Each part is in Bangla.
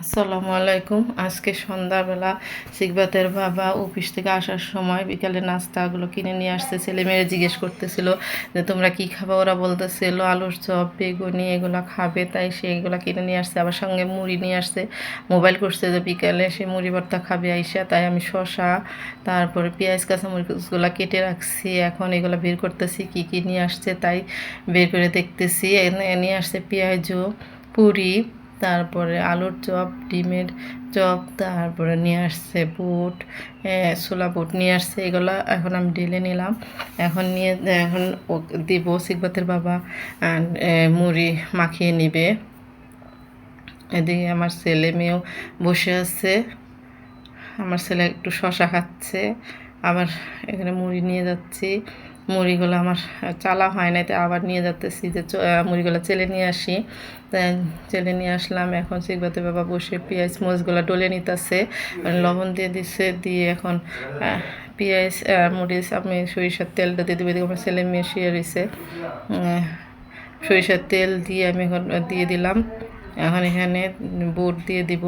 আসসালামু আলাইকুম। আজকে সন্ধ্যাবেলা সিকবাতের বাবা অফিস থেকে আসার সময় বিকালে নাস্তাগুলো কিনে নিয়ে আসছে। ছেলেমেয়েরা জিজ্ঞেস করতেছিল যে তোমরা কি খাবে, ওরা বলতেছিল আলুর চপ, বেগুনি এগুলো খাবে, তাই সে এগুলো কিনে নিয়ে আসছে। আবার সঙ্গে মুড়ি নিয়ে আসছে। মোবাইল করছে যে বিকালে সে মুড়ি ভর্তা খাবে আইসা, তাই আমি শসা তারপরে পেঁয়াজ কাঁচামরিচগুলো কেটে রাখছি। এখন এগুলো বের করতেছি কি কি নিয়ে আসছে, তাই বের করে দেখতেছি। নিয়ে আসছে পেঁয়াজও, পুরি, তারপরে আলুর চপ, ডিমের চপ, তারপরে নিয়ে আসছে বুট, ছোলা বুট নিয়ে আসছে। এগুলো এখন আমি ঢেলে নিলাম। এখন নিয়ে এখন দিব সিকবাতের বাবা মুড়ি মাখিয়ে নিবে। এদিকে আমার ছেলে মেয়েও বসে আছে। আমার ছেলে একটু শশা খাচ্ছে, আবার এখানে মুড়ি নিয়ে যাচ্ছি। মুড়িগুলো আমার চালা হয় না, তাই আবার নিয়ে যাচ্তেছি যে মুড়িগুলো চেলে নিয়ে আসি। তাই চেলে নিয়ে আসলাম। এখন সিকবাতে বাবা বসে পেঁয়াজ মরিচগুলো ডলে নিতেছে, লবণ দিয়ে দিচ্ছে। দিয়ে এখন পেঁয়াজ মরিচ আমি সরিষার তেলটা দিয়ে দেবো। আমার ছেলে মেয়ে শুয়ে রয়েছে। সরিষার তেল দিয়ে আমি এখন দিয়ে দিলাম। এখন এখানে বুট দিয়ে দিব,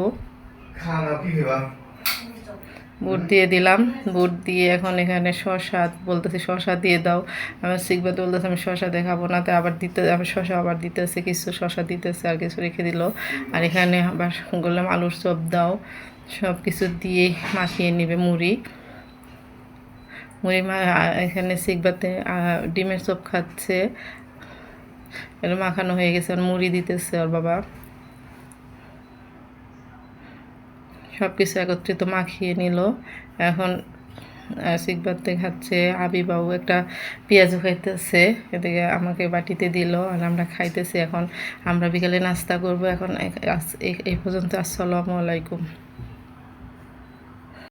বুট দিয়ে দিলাম। বুট দিয়ে এখন এখানে শসা বলতেছি শসা দিয়ে দাও। আমার সিকবাত বলতেছে আমি শসা দেখাবো না, তাই আবার দিতে আমি শসা আবার দিতেছে, কিছু শসা দিতেছে আর কিছু রেখে দিল। আর এখানে আবার বললাম আলুর চপ দাও। সব কিছু দিয়ে মাখিয়ে নেবে মুড়ি। এখানে সিকবাতে ডিমের চপ খাচ্ছে। এটা মাখানো হয়ে গেছে, আর মুড়ি দিতেছে ওর বাবা। সব কিছু একত্রিত মাখিয়ে নিল। এখন সিকবাত খাচ্ছে, হাবিবাবু একটা পেঁয়াজও খাইতেছে, এদিকে আমাকে বাটিতে দিল আর আমরা খাইতেছি। এখন আমরা বিকালে নাস্তা করব। এখন এই পর্যন্ত। আসসালামু আলাইকুম।